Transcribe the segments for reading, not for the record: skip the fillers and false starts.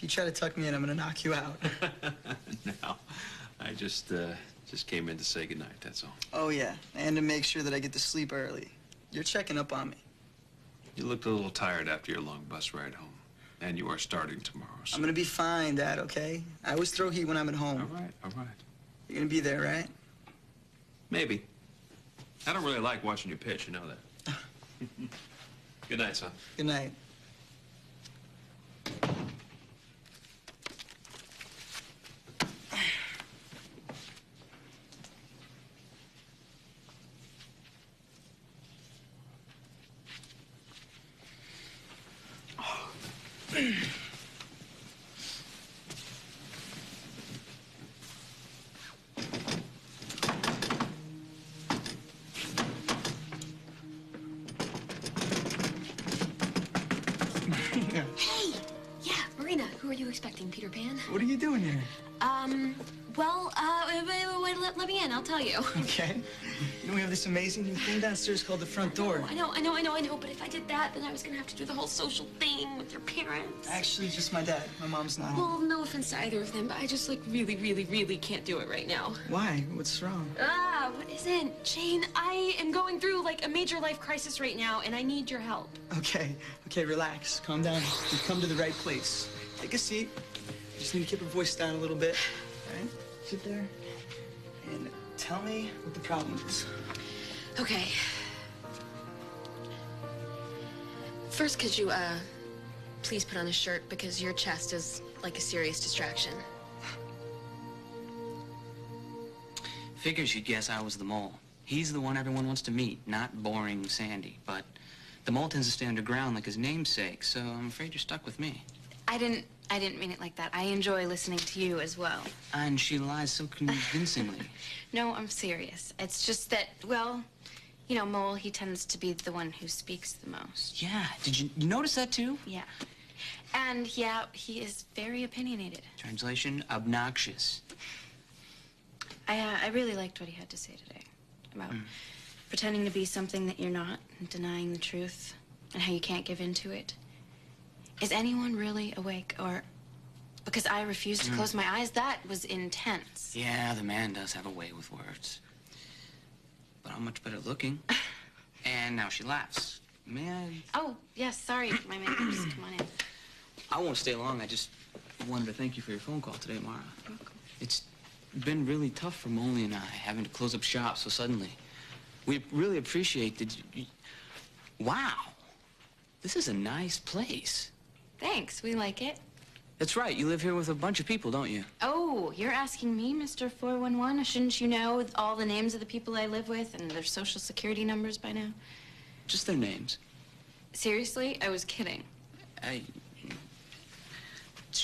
you try to tuck me in, I'm gonna knock you out. No, I just came in to say goodnight, that's all. Oh, yeah, and to make sure that I get to sleep early. You're checking up on me. You looked a little tired after your long bus ride home. And you are starting tomorrow, so... I'm gonna be fine, Dad, okay? I always throw heat when I'm at home. All right, all right. You're gonna be there, right? Maybe. I don't really like watching you pitch, you know that. Good night, son. Good night. Hey! Yeah, Marina, who are you expecting, Peter Pan? What are you doing here? Wait, let me in, I'll tell you. Okay. You know, we have this amazing new thing downstairs called the front door. I know, but if I did that, then I was gonna have to do the whole social thing with your parents. Actually, just my dad. My mom's not home. Well, no offense to either of them, but I just, like, really can't do it right now. Why? What's wrong? What isn't? Jane, I am going through, like, a major life crisis right now, and I need your help. Okay, relax. Calm down. You've come to the right place. Take a seat. You just need to keep your voice down a little bit. All right? Sit there and tell me what the problem is. Okay. First, could you, please put on a shirt because your chest is like a serious distraction. Figures you'd guess I was the mole. He's the one everyone wants to meet, not boring Sandy. But the mole tends to stay underground like his namesake, so I'm afraid you're stuck with me. I didn't mean it like that. I enjoy listening to you as well. And she lies so convincingly. No, I'm serious. It's just that, well, you know, Mole, he tends to be the one who speaks the most. Yeah, did you notice that too? Yeah. And, yeah, he is very opinionated. Translation, obnoxious. I really liked what he had to say today about pretending to be something that you're not, and denying the truth, and how you can't give in to it. Is anyone really awake, or... Because I refused to close my eyes, that was intense. Yeah, the man does have a way with words. But I'm much better looking. And now she laughs. May I? Oh, yes, sorry, my manners. Come on in. I won't stay long. I just wanted to thank you for your phone call today, Mara. You're welcome. It's been really tough for Molly and I, having to close up shop so suddenly. We really appreciate that Wow. This is a nice place. Thanks, we like it. That's right. You live here with a bunch of people, don't you? Oh, you're asking me, Mr. 411? Shouldn't you know all the names of the people I live with and their social security numbers by now? Just their names. Seriously? I was kidding.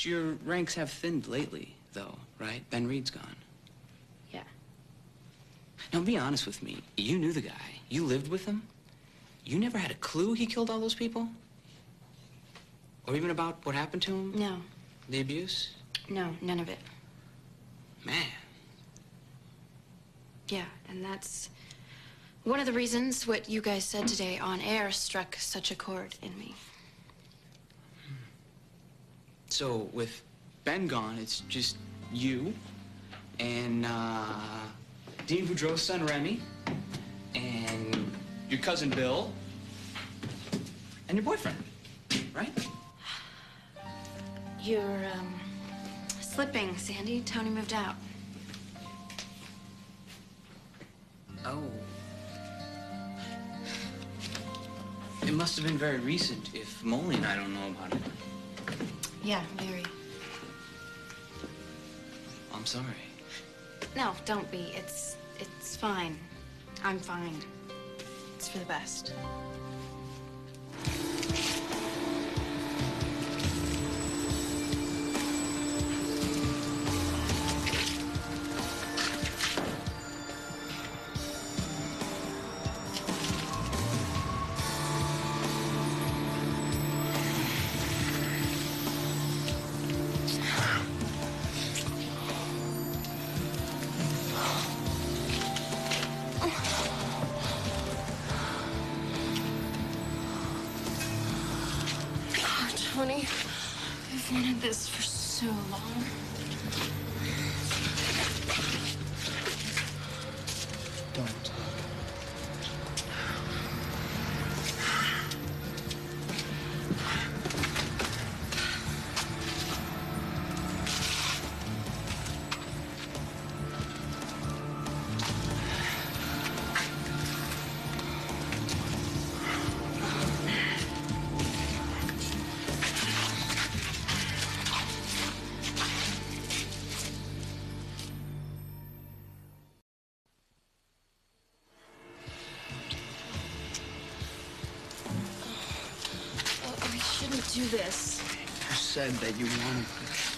Your ranks have thinned lately, though, right? Ben Reed's gone. Yeah. Now, be honest with me. You knew the guy. You lived with him. You never had a clue he killed all those people? Or even about what happened to him? No. The abuse? No, none of it. Man. Yeah, and that's one of the reasons what you guys said today on air struck such a chord in me. So, with Ben gone, it's just you and, Dean Boudreaux's son, Remy, and your cousin, Bill, and your boyfriend, right? You're, slipping, Sandy. Tony moved out. Oh. It must have been very recent if Molly and I don't know about it. Yeah, very. I'm sorry. No, don't be. It's fine. I'm fine. It's for the best. this for so long. Don't. I shouldn't do this. You said that you wanted this.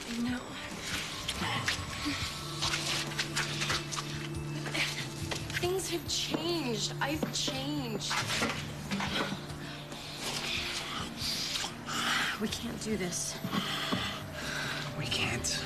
I know. Things have changed. I've changed. We can't do this. We can't.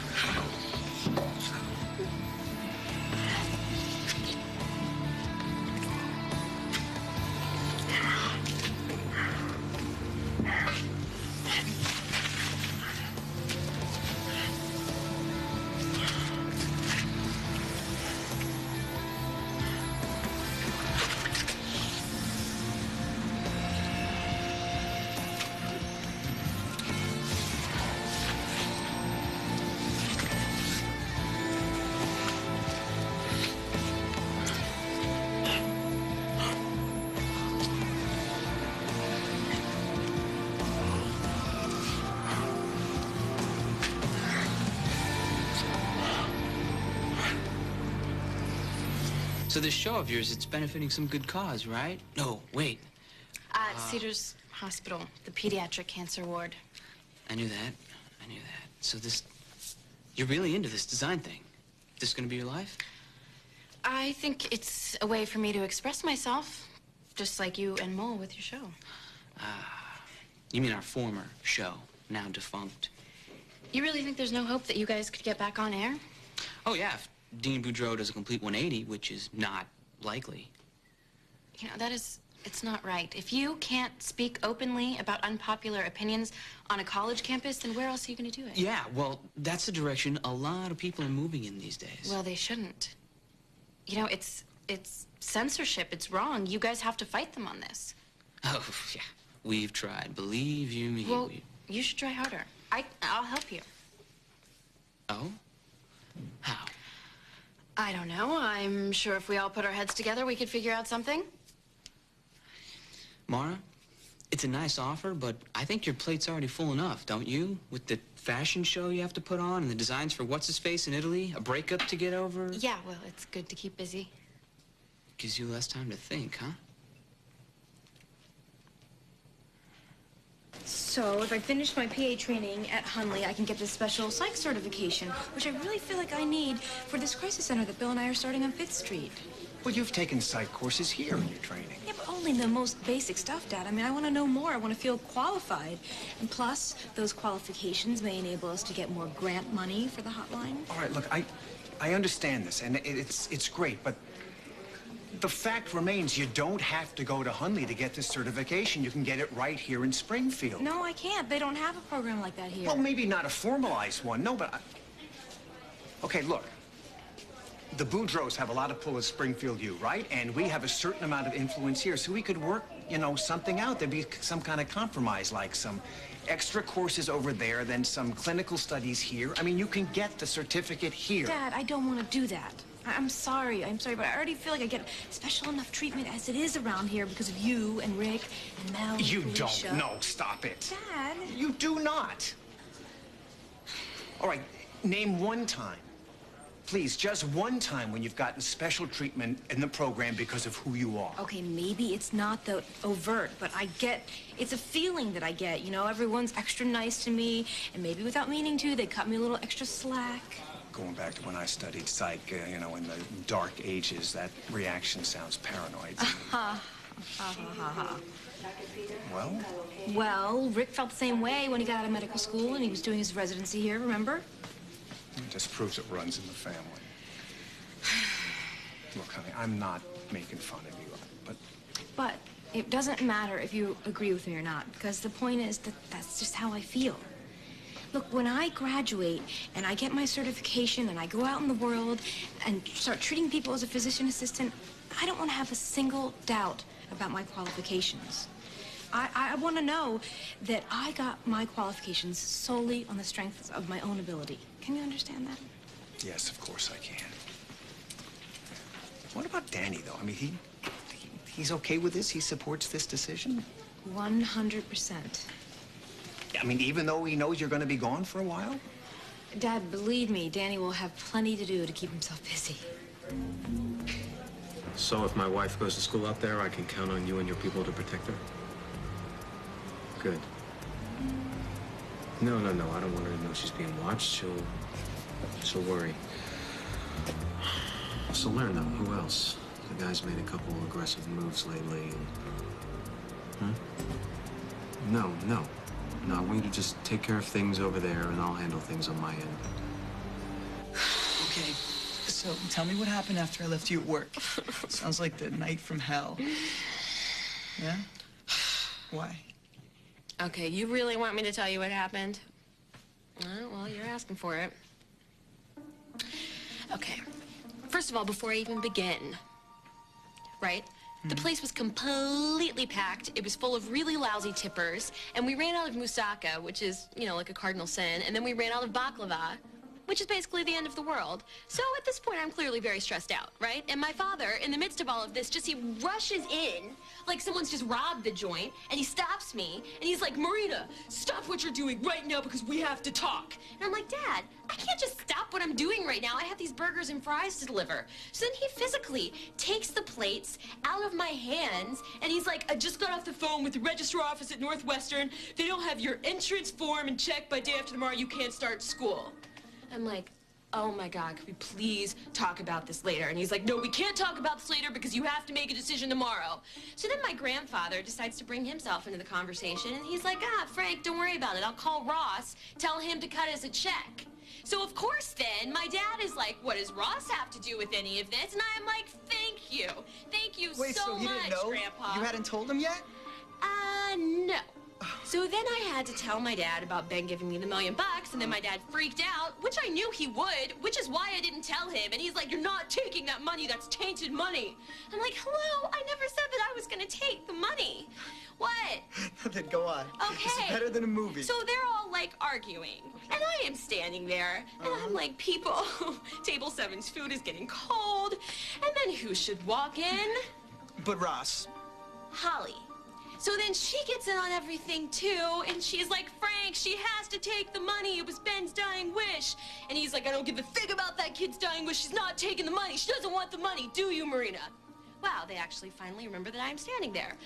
So this show of yours, it's benefiting some good cause, right? No, wait. Cedars Hospital, the pediatric cancer ward. I knew that. I knew that. So you're really into this design thing. This gonna be your life? I think it's a way for me to express myself, just like you and Mole with your show. You mean our former show, now defunct? You really think there's no hope that you guys could get back on air? Oh, yeah, if Dean Boudreau does a complete 180, which is not likely. You know, it's not right. If you can't speak openly about unpopular opinions on a college campus, then where else are you going to do it? Yeah, well, that's the direction a lot of people are moving in these days. Well, they shouldn't. You know, it's censorship. It's wrong. You guys have to fight them on this. Oh, yeah, we've tried. Believe you me. Well, you should try harder. I'll help you. Oh? How? I don't know. I'm sure if we all put our heads together, we could figure out something. Mara, it's a nice offer, but I think your plate's already full enough, don't you? With the fashion show you have to put on and the designs for What's-His-Face in Italy, a breakup to get over. Yeah, well, it's good to keep busy. Gives you less time to think, huh? So, if I finish my PA training at Hunley, I can get this special psych certification, which I really feel like I need for this crisis center that Bill and I are starting on 5th Street. Well, you've taken psych courses here in your training. Yeah, but only the most basic stuff, Dad. I mean, I want to know more. I want to feel qualified. And plus, those qualifications may enable us to get more grant money for the hotline. All right, look, I understand this, and it's great, but the fact remains you don't have to go to Hunley to get this certification. You can get it right here in Springfield. No, I can't. They don't have a program like that here. Well, maybe not a formalized one. No, but okay, look. The Boudreaux have a lot of pull at Springfield U, right? And we have a certain amount of influence here, so we could work, you know, something out. There'd be some kind of compromise, like some extra courses over there, then some clinical studies here. I mean, you can get the certificate here. Dad, I don't want to do that. I'm sorry, but I already feel like I get special enough treatment as it is around here because of you and Rick and Mel and You Felicia. don't. No, stop it. Dad. You do not. All right, name one time. Please, just one time when you've gotten special treatment in the program because of who you are. Okay, maybe it's not the overt, but it's a feeling that I get. You know, everyone's extra nice to me, and maybe without meaning to, they cut me a little extra slack. Going back to when I studied psych, you know, in the dark ages, that reaction sounds paranoid. Well? Well, Rick felt the same way when he got out of medical school and he was doing his residency here, remember? It just proves it runs in the family. Look, honey, I'm not making fun of you, but... But It doesn't matter if you agree with me or not, because the point is that that's just how I feel. Look, when I graduate and I get my certification and I go out in the world and start treating people as a physician assistant, I don't want to have a single doubt about my qualifications. I want to know that I got my qualifications solely on the strength of my own ability. Can you understand that? Yes, of course I can. What about Danny, though? I mean, he's okay with this? He supports this decision? 100%. I mean, even though he knows you're going to be gone for a while? Dad, believe me, Danny will have plenty to do to keep himself busy. So if my wife goes to school out there, I can count on you and your people to protect her? Good. No, I don't want her to know she's being watched. She'll worry. So learn though, who else? The guy's made a couple aggressive moves lately. No, I want you to just take care of things over there and I'll handle things on my end. Okay, so tell me what happened after I left you at work. Sounds like the night from hell. Yeah? Why? Okay, you really want me to tell you what happened? Well, you're asking for it. Okay, first of all, before I even begin, right? The place was completely packed. It was full of really lousy tippers. And we ran out of moussaka, which is, you know, like a cardinal sin. And then we ran out of baklava, which is basically the end of the world. So at this point, I'm clearly very stressed out, right? And my father, in the midst of all of this, he rushes in like someone's just robbed the joint, and he stops me, and he's like, Marina, stop what you're doing right now because we have to talk. And I'm like, Dad, I can't just stop what I'm doing right now. I have these burgers and fries to deliver. So then he physically takes the plates out of my hands, and he's like, I just got off the phone with the registrar office at Northwestern. They don't have your entrance form and check by day after tomorrow. You can't start school. I'm like, oh my God, could we please talk about this later? And he's like, no, we can't talk about this later because you have to make a decision tomorrow. So then my grandfather decides to bring himself into the conversation, and he's like, Frank, don't worry about it. I'll call Ross, tell him to cut us a check. So of course then, my dad is like, what does Ross have to do with any of this? And I'm like, thank you. Thank you Wait, so much, he didn't know? Grandpa. You hadn't told him yet? No. So then I had to tell my dad about Ben giving me the $1 million, and then my dad freaked out, which I knew he would, which is why I didn't tell him. And he's like, you're not taking that money, that's tainted money. I'm like, hello, I never said that I was gonna take the money. What? Then go on. Okay. This is better than a movie. So they're all like arguing, and I am standing there, and I'm like, people, table 7's food is getting cold, and then who should walk in? But Ross. Holly. So then she gets in on everything too, and she's like, Frank, she has to take the money. It was Ben's dying wish. And he's like, I don't give a fig about that kid's dying wish. She's not taking the money. She doesn't want the money, do you, Marina? Wow, they actually finally remember that I'm standing there.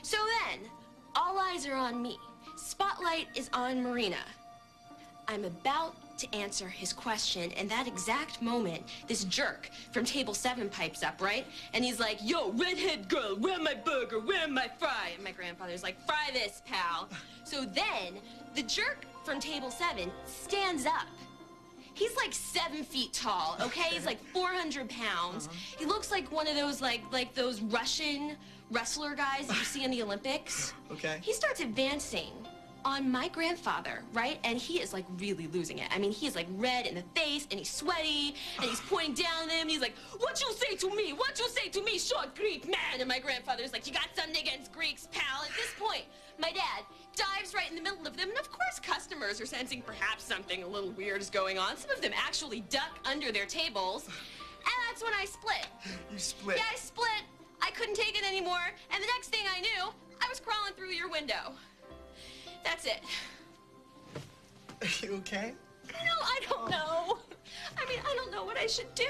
So then, all eyes are on me. Spotlight is on Marina. I'm about to answer his question, and that exact moment, this jerk from table 7 pipes up, right? And he's like, yo, redhead girl, where my burger, where my fry? And my grandfather's like, fry this, pal. So then, the jerk from table 7 stands up. He's like 7 feet tall, okay? He's like 400 pounds. He looks like one of those, like those Russian wrestler guys that you see in the Olympics. Okay. He starts advancing on my grandfather, right? And he is like really losing it. I mean, he is like red in the face, and he's sweaty, and he's pointing down at him, and he's like, what you say to me? What you say to me, short Greek man? And my grandfather's like, you got something against Greeks, pal? At this point, my dad dives right in the middle of them, and of course customers are sensing perhaps something a little weird is going on. Some of them actually duck under their tables, and that's when I split. You split? Yeah, I split. I couldn't take it anymore, and the next thing I knew, I was crawling through your window. That's it. Are you okay? No, I don't know. I mean, I don't know what I should do.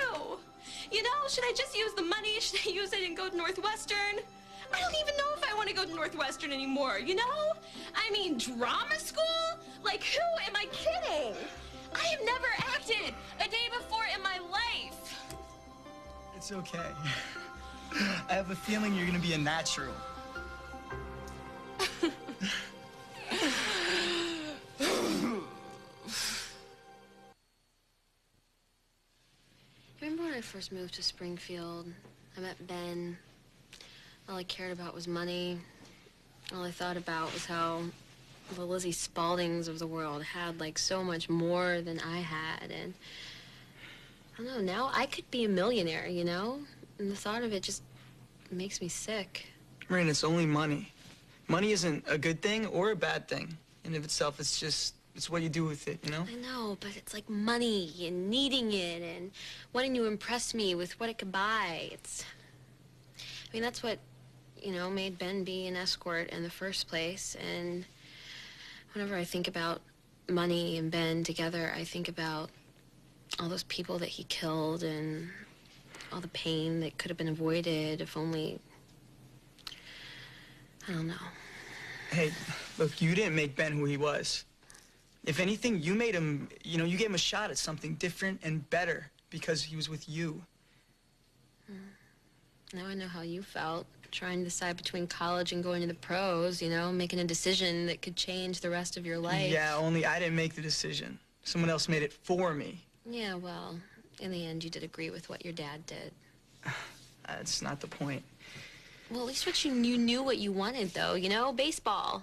You know, should I just use the money? Should I use it and go to Northwestern? I don't even know if I want to go to Northwestern anymore, you know? I mean, drama school? Like, who am I kidding? I have never acted a day before in my life. It's okay. I have a feeling you're gonna be a natural. Remember when I first moved to Springfield? I met Ben. All I cared about was money. All I thought about was how the Lizzie Spaldings of the world had, like, so much more than I had. And I don't know, now I could be a millionaire, you know? And the thought of it just makes me sick. Rain, it's only money. Money isn't a good thing or a bad thing. In of itself, it's what you do with it, you know? I know, but it's like money and needing it and wanting to impress me with what it could buy. I mean, that's what, you know, made Ben be an escort in the first place. And whenever I think about money and Ben together, I think about all those people that he killed and all the pain that could have been avoided if only, I don't know. Hey, look, you didn't make Ben who he was. If anything, you made him, you know, you gave him a shot at something different and better because he was with you. Now I know how you felt, trying to decide between college and going to the pros, you know, making a decision that could change the rest of your life. Yeah, only I didn't make the decision. Someone else made it for me. Yeah, well, in the end, you did agree with what your dad did. That's not the point. Well, at least you knew what you wanted, though, you know? Baseball.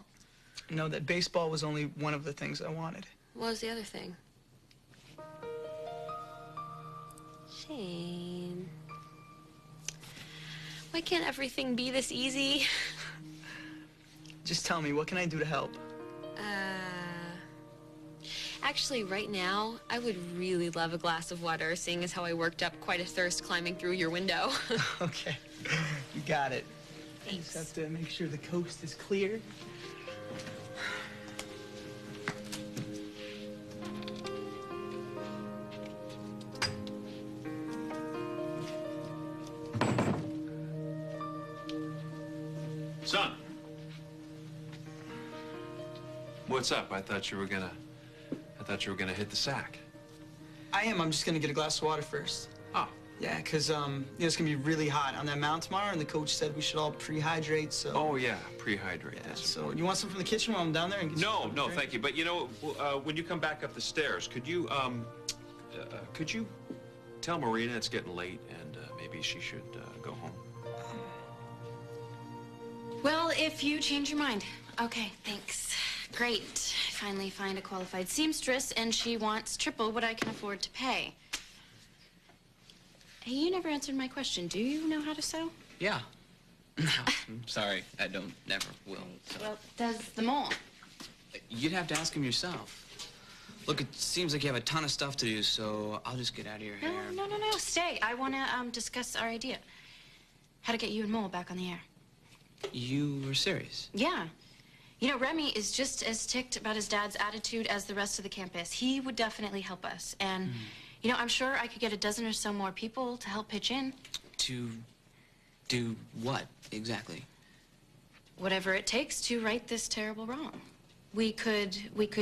No, that baseball was only one of the things I wanted. What was the other thing? Shane. Why can't everything be this easy? Just tell me, what can I do to help? Actually, right now, I would really love a glass of water, seeing as how I worked up quite a thirst climbing through your window. Okay, you got it. Thanks. I just have to make sure the coast is clear. Son. What's up? I thought you were gonna hit the sack. I am. I'm just gonna get a glass of water first. Oh. Yeah, because, you know, it's gonna be really hot on that mountain tomorrow, and the coach said we should all pre-hydrate, so... Oh, yeah, pre-hydrate. Yeah, That's so you want some from the kitchen while I'm down there? And get you No, some no, drink? thank you. But, you know, when you come back up the stairs, could you tell Marina it's getting late and maybe she should go home? Well, if you change your mind. Okay, thanks. Great. I finally find a qualified seamstress, and she wants triple what I can afford to pay. Hey, you never answered my question. Do you know how to sew? Yeah. No, I'm sorry. I don't, never will. So. Well, does the mole? You'd have to ask him yourself. Look, it seems like you have a ton of stuff to do, so I'll just get out of your hair. No, stay. I want to discuss our idea. How to get you and Mole back on the air. You were serious? Yeah. You know, Remy is just as ticked about his dad's attitude as the rest of the campus. He would definitely help us. And, you know, I'm sure I could get a dozen or so more people to help pitch in. To do what, exactly? Whatever it takes to right this terrible wrong. We could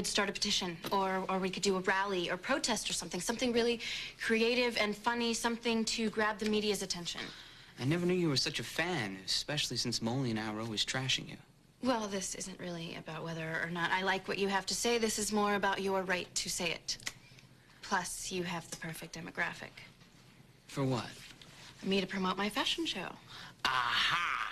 start a petition, or we could do a rally or protest or something really creative and funny, something to grab the media's attention. I never knew you were such a fan, especially since Molly and I were always trashing you. Well, this isn't really about whether or not I like what you have to say. This is more about your right to say it. Plus, you have the perfect demographic. For what? Me to promote my fashion show. Aha!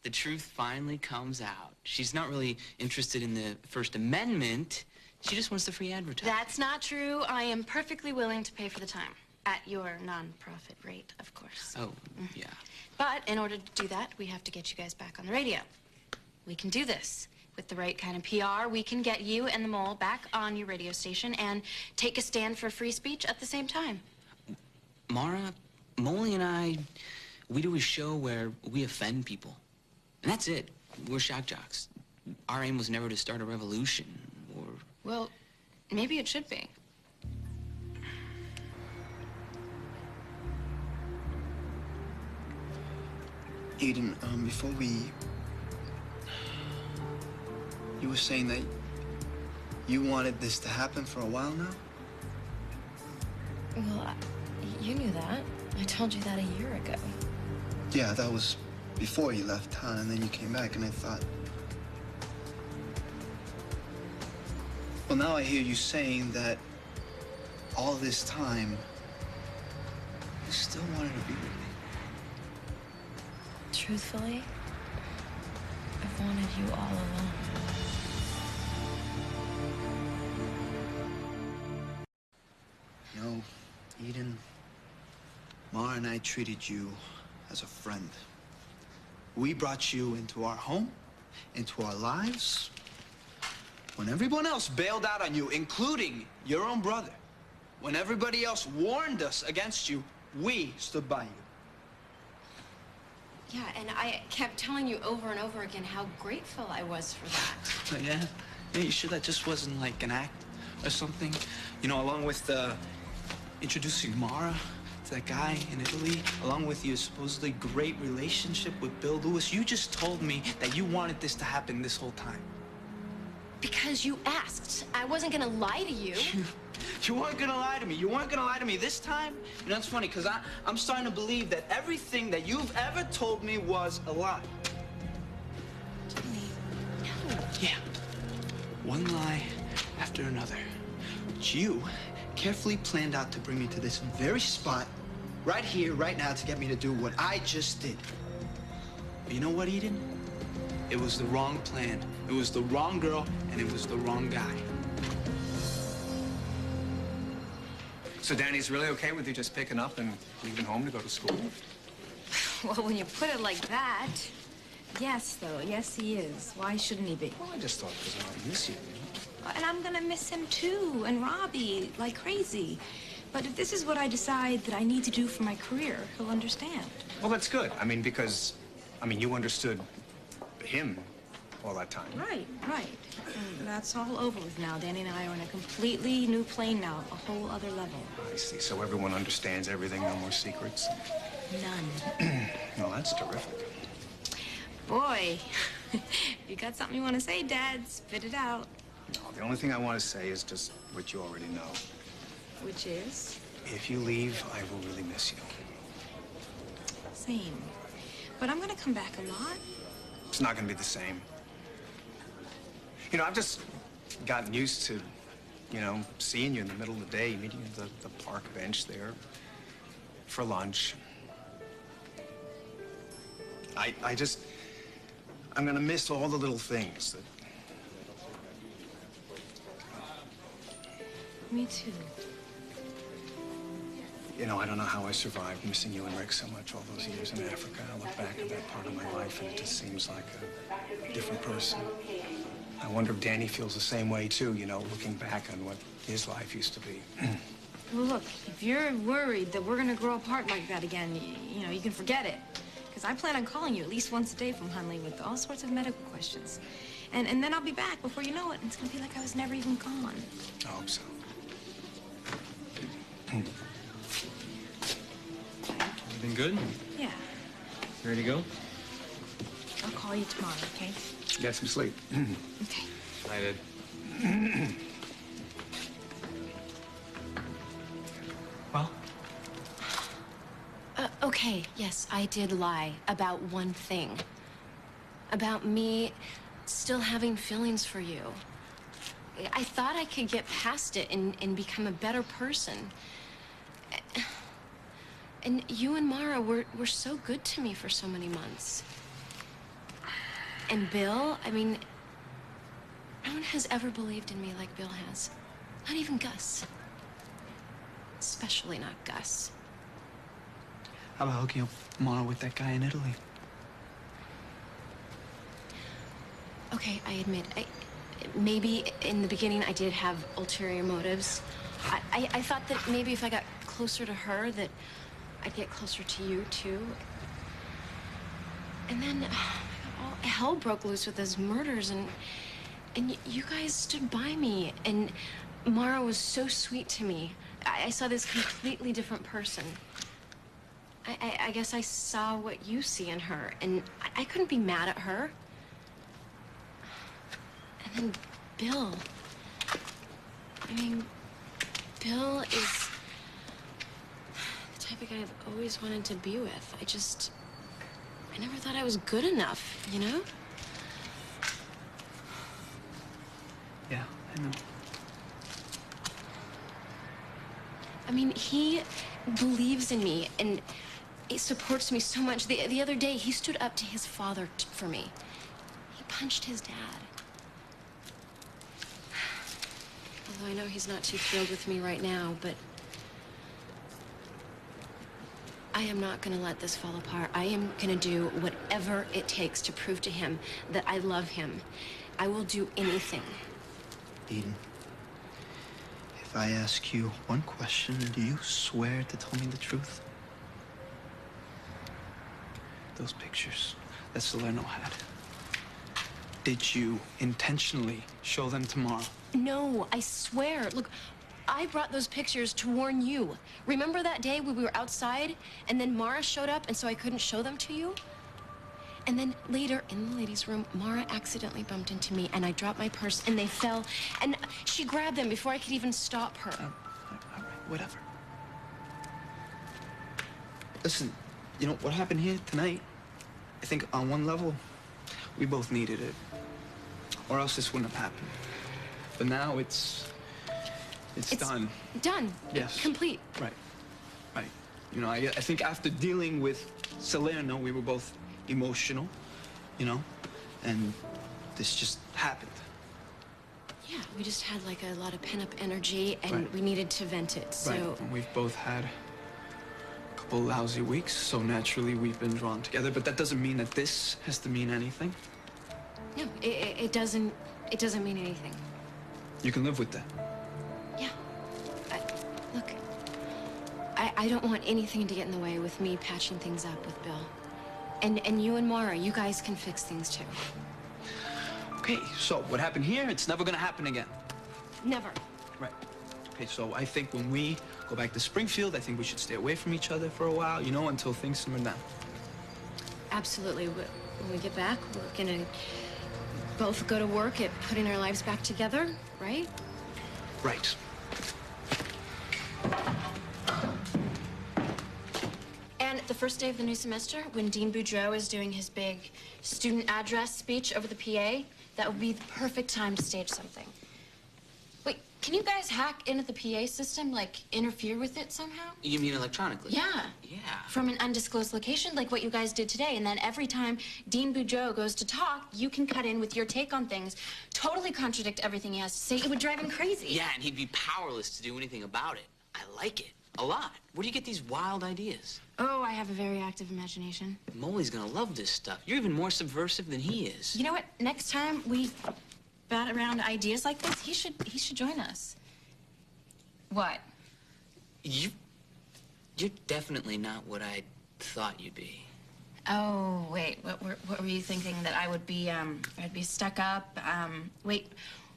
The truth finally comes out. She's not really interested in the First Amendment. She just wants the free advertising. That's not true. I am perfectly willing to pay for the time. At your non-profit rate, of course. Oh, yeah. But in order to do that, we have to get you guys back on the radio. We can do this. With the right kind of PR, we can get you and the Mole back on your radio station and take a stand for free speech at the same time. Mara, Molly and I, we do a show where we offend people. And that's it. We're shock jocks. Our aim was never to start a revolution or... Well, maybe it should be. Aiden, before you were saying that you wanted this to happen for a while now? Well, you knew that. I told you that a year ago. Yeah, that was before you left town, and then you came back, and I thought... Well, now I hear you saying that all this time, you still wanted to be with me. Truthfully, wanted you all along. You know, Eden, Mara and I treated you as a friend. We brought you into our home, into our lives, when everyone else bailed out on you, including your own brother. When everybody else warned us against you, we stood by you. Yeah, and I kept telling you over and over again how grateful I was for that. Oh, yeah? Yeah, you sure that just wasn't like an act or something? You know, along with introducing Mara to that guy in Italy, along with your supposedly great relationship with Bill Lewis, you just told me that you wanted this to happen this whole time. Because you asked. I wasn't gonna lie to you. You weren't gonna lie to me. You weren't gonna lie to me this time. You know, it's funny, because I'm starting to believe that everything that you've ever told me was a lie. No. Yeah. One lie after another. Which you carefully planned out to bring me to this very spot, right here, right now, to get me to do what I just did. But you know what, Eden? It was the wrong plan. It was the wrong girl, and it was the wrong guy. So Danny's really okay with you just picking up and leaving home to go to school? Well, when you put it like that, yes, though. Yes, he is. Why shouldn't he be? Well, I just thought because I might miss you. And I'm gonna miss him too, and Robbie, like crazy. But if this is what I decide that I need to do for my career, he'll understand. Well, that's good. I mean, because, you understood him all that time. Right, right. And that's all over with now. Danny and I are on a completely new plane now, a whole other level. I see. So everyone understands everything, no more secrets? None. Well, that's terrific. Boy, if you got something you want to say, Dad, spit it out. No, the only thing I want to say is just what you already know. Which is? If you leave, I will really miss you. Same. But I'm gonna come back a lot. It's not going to be the same. You know, I've just gotten used to, seeing you in the middle of the day, meeting you at the park bench there for lunch. I'm going to miss all the little things that... Me too. You know, I don't know how I survived missing you and Rick so much all those years in Africa. I look back at that part of my life and it just seems like a different person. I wonder if Danny feels the same way too, looking back on what his life used to be. Well, look, if you're worried that we're gonna grow apart like that again, you can forget it. Because I plan on calling you at least once a day from Hunley with all sorts of medical questions. And then I'll be back before you know it, and it's gonna be like I was never even gone. I hope so. Everything good? Yeah. Ready to go? I'll call you tomorrow, okay? Get some sleep. Okay. I did. Well? Okay, yes, I did lie about one thing. About me still having feelings for you. I thought I could get past it and become a better person. And you and Mara were so good to me for so many months. And Bill, no one has ever believed in me like Bill has. Not even Gus. Especially not Gus. How about hooking up Mara with that guy in Italy? Okay, I admit, maybe in the beginning I did have ulterior motives. I thought that maybe if I got closer to her, that I'd get closer to you, too. And then all hell broke loose with those murders, and you guys stood by me, and Mara was so sweet to me. I saw this completely different person. I guess I saw what you see in her, and I couldn't be mad at her. And then Bill. Bill is the type of guy I've always wanted to be with. I never thought I was good enough, you know? Yeah, I know. He believes in me, and he supports me so much. The other day, he stood up to his father for me. He punched his dad. Although I know he's not too thrilled with me right now, but I am not gonna let this fall apart. I am gonna do whatever it takes to prove to him that I love him. I will do anything. Eden, if I ask you one question, do you swear to tell me the truth? Those pictures that Salerno had, did you intentionally show them to Mara? No, I swear. Look, I brought those pictures to warn you. Remember that day when we were outside and then Mara showed up and so I couldn't show them to you? And then later in the ladies' room, Mara accidentally bumped into me and I dropped my purse and they fell and she grabbed them before I could even stop her. All right, whatever. Listen, you know what happened here tonight? I think on one level, we both needed it. Or else this wouldn't have happened. But now it's done. Done. Yes. Complete. Right. Right. You know, I think after dealing with Salerno, we were both emotional, you know, and this just happened. Yeah, we just had like a lot of pent-up energy and Right. we needed to vent it, so... Right. And we've both had a couple lousy weeks, so naturally we've been drawn together, but that doesn't mean that this has to mean anything. No, it doesn't mean anything. You can live with that. Yeah. Look, I don't want anything to get in the way with me patching things up with Bill. And you and Mara, you guys can fix things too. Okay, so what happened here, it's never gonna happen again. Never. Right. Okay, so I think when we go back to Springfield, I think we should stay away from each other for a while, you know, until things simmer down. Absolutely. When we get back, we're gonna both go to work at putting our lives back together, right? Right. And the first day of the new semester, when Dean Boudreau is doing his big student address speech over the PA, that would be the perfect time to stage something. Wait, can you guys hack into the PA system, like interfere with it somehow? You mean electronically? Yeah. Yeah. From an undisclosed location, like what you guys did today. And then every time Dean Boudreau goes to talk, you can cut in with your take on things, totally contradict everything he has to say. It would drive him crazy. Yeah, and he'd be powerless to do anything about it. I like it. A lot. Where do you get these wild ideas? Oh, I have a very active imagination. Molly's gonna love this stuff. You're even more subversive than he is. You know what? Next time we bat around ideas like this, he should join us. What? You're definitely not what I thought you'd be. Oh, wait. What were you thinking? That I would be, I'd be stuck up? Wait.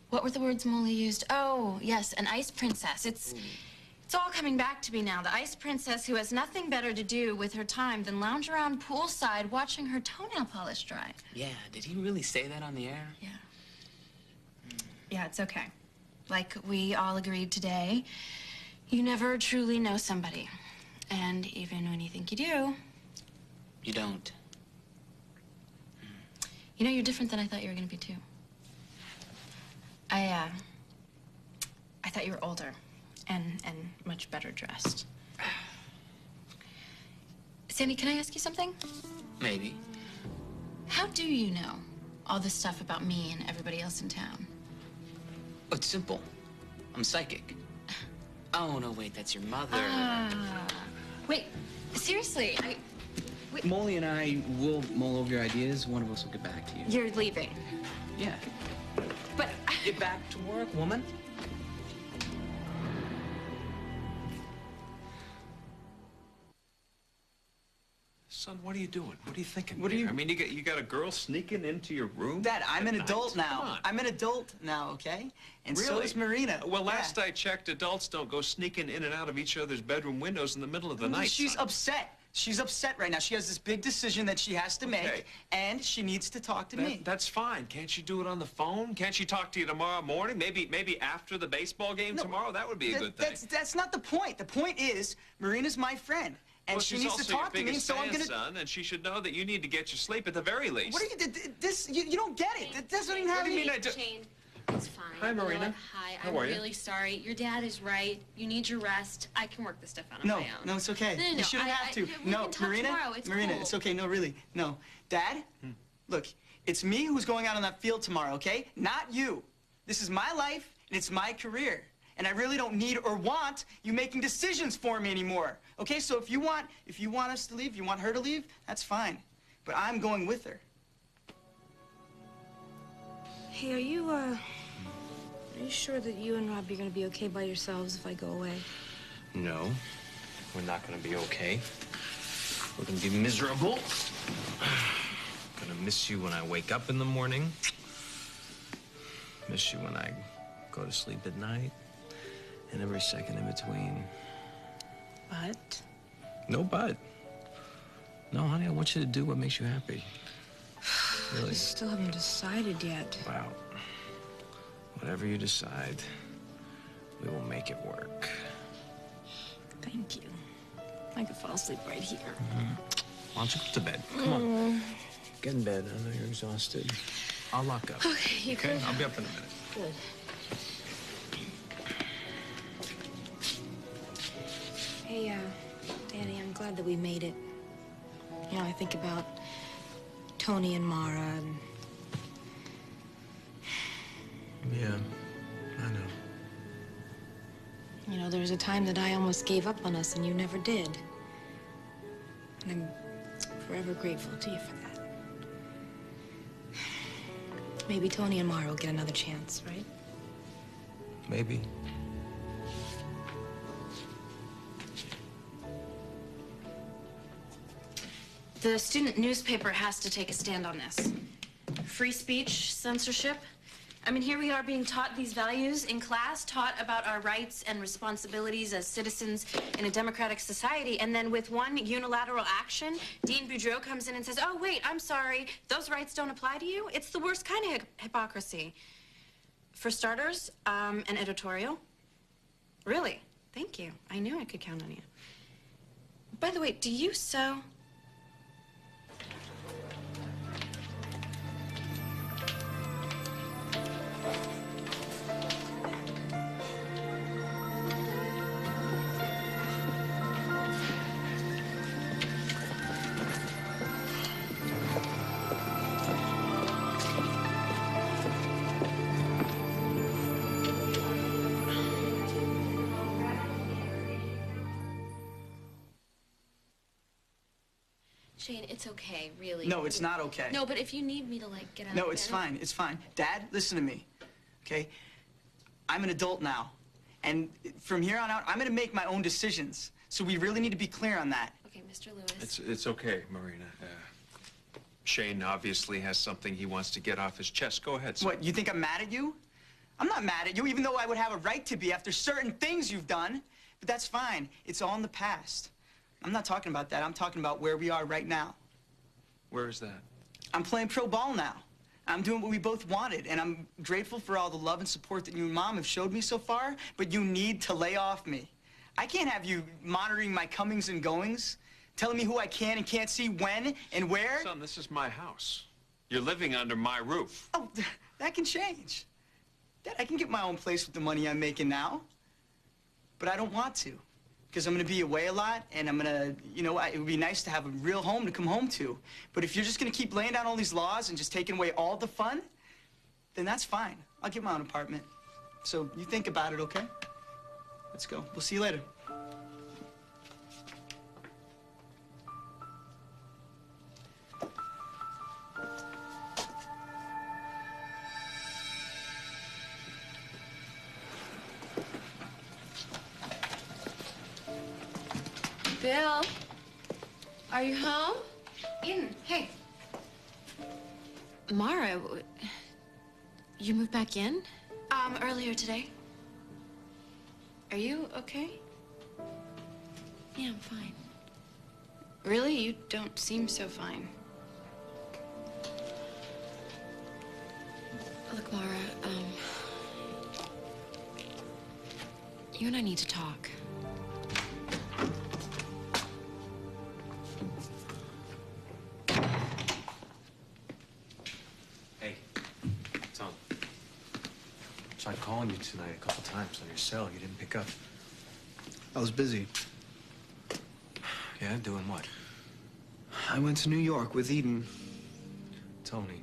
What were the words Molly used? Oh, yes, an ice princess. It's all coming back to me now. The ice princess who has nothing better to do with her time than lounge around poolside watching her toenail polish dry. Yeah, did he really say that on the air? Yeah. Yeah, it's okay. Like we all agreed today, you never truly know somebody. And even when you think you do... You don't. You know, you're different than I thought you were gonna be, too. I thought you were older and much better dressed. Sandy, can I ask you something? Maybe. How do you know all this stuff about me and everybody else in town? Oh, it's simple. I'm psychic. Oh, no, wait, that's your mother. Wait, seriously, Molly and I will mull over your ideas. One of us will get back to you. you're leaving. Yeah. But Get back to work, woman. Son, what are you doing? What are you thinking? What are here? you- I mean, you got a girl sneaking into your room? Dad, I'm an at night? adult Come now. on. I'm an adult now, okay? And so Really? is Marina. Well, last Yeah. I checked, adults don't go sneaking in and out of each other's bedroom windows in the middle of the night. She's son. upset. She's upset right now. She has this big decision that she has to Okay. make, and she needs to talk to me. That's fine. Can't you do it on the phone? Can't she talk to you tomorrow morning? Maybe after the baseball game No, tomorrow? That would be a good thing. That's not the point. The point is, Marina's my friend, and well, she she's needs to also your talk to me, biggest so I'm fan, gonna... son, and she should know that you need to get your sleep at the very least. What are you... This... You don't get it. It doesn't even have What do you any... mean I do- Shane, it's fine. Hi, You know Marina. what? Hi, How I'm are you? really sorry. Your dad is right. You need your rest. I can work this stuff out on No, my own. no, it's okay. No, You shouldn't have to. we No, can talk Marina, tomorrow. It's Marina, cool. it's okay. No, really, no. Dad, look, it's me who's going out on that field tomorrow, okay? Not you. This is my life, and it's my career. And I really don't need or want you making decisions for me anymore. Okay, so if you want us to leave, if you want her to leave, that's fine. But I'm going with her. Hey, are you sure that you and Robbie are gonna be okay by yourselves if I go away? No, we're not gonna be okay. We're gonna be miserable. Gonna miss you when I wake up in the morning. Miss you when I go to sleep at night. And every second in between. But? No but. No, honey, I want you to do what makes you happy. Really. I still haven't decided yet. Wow. Whatever you decide, we will make it work. Thank you. I could fall asleep right here. Why don't you go to bed? Come on. Get in bed. I know you're exhausted. I'll lock up. Okay, you Okay? can. I'll be up in a minute. Good. Hey, Danny, I'm glad that we made it. You know, I think about Tony and Mara and... Yeah, I know. You know, there was a time that I almost gave up on us and you never did. And I'm forever grateful to you for that. Maybe Tony and Mara will get another chance, right? Maybe. The student newspaper has to take a stand on this. Free speech, censorship. I mean, here we are being taught these values in class, taught about our rights and responsibilities as citizens in a democratic society, and then with one unilateral action, Dean Boudreau comes in and says, oh, wait, I'm sorry, those rights don't apply to you? It's the worst kind of hypocrisy. For starters, an editorial. Really? Thank you. I knew I could count on you. By the way, do you sew? Shane, it's okay, really. No, it's not okay. No, but if you need me to, like, get out No, of it's bed- fine. It's fine. Dad, listen to me, okay? I'm an adult now. And from here on out, I'm going to make my own decisions. So we really need to be clear on that. Okay, Mr. Lewis. It's okay, Marina. Shane obviously has something he wants to get off his chest. Go ahead, son. What, you think I'm mad at you? I'm not mad at you, even though I would have a right to be after certain things you've done. But that's fine. It's all in the past. I'm not talking about that. I'm talking about where we are right now. Where is that? I'm playing pro ball now. I'm doing what we both wanted, and I'm grateful for all the love and support that you and Mom have showed me so far, but you need to lay off me. I can't have you monitoring my comings and goings, telling me who I can and can't see when and where. Son, this is my house. You're living under my roof. Oh, that can change. Dad, I can get my own place with the money I'm making now, but I don't want to. Because I'm going to be away a lot, and I'm going to, you know, it would be nice to have a real home to come home to. But if you're just going to keep laying down all these laws and just taking away all the fun, then that's fine. I'll get my own apartment. So you think about it, okay? Let's go. We'll see you later. Bill, are you home? Eden, hey. Mara, you moved back in? Earlier today. Are you okay? Yeah, I'm fine. Really? You don't seem so fine. Look, Mara, you and I need to talk. Hey, Tom. Tried calling you tonight a couple times on your cell. You didn't pick up. I was busy. Yeah, doing what? I went to New York with Eden. Tony.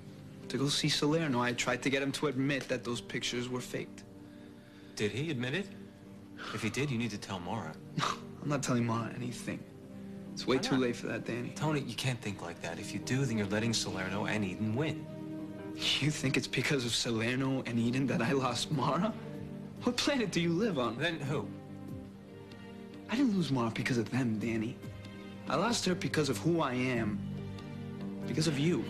to go see Salerno. I tried to get him to admit that those pictures were faked. Did he admit it? If he did, you need to tell Mara. I'm not telling Mara anything. It's way too late for that, Danny. Tony, you can't think like that. If you do, then you're letting Salerno and Eden win. You think it's because of Salerno and Eden that I lost Mara? What planet do you live on? Then who? I didn't lose Mara because of them, Danny. I lost her because of who I am. Because of you.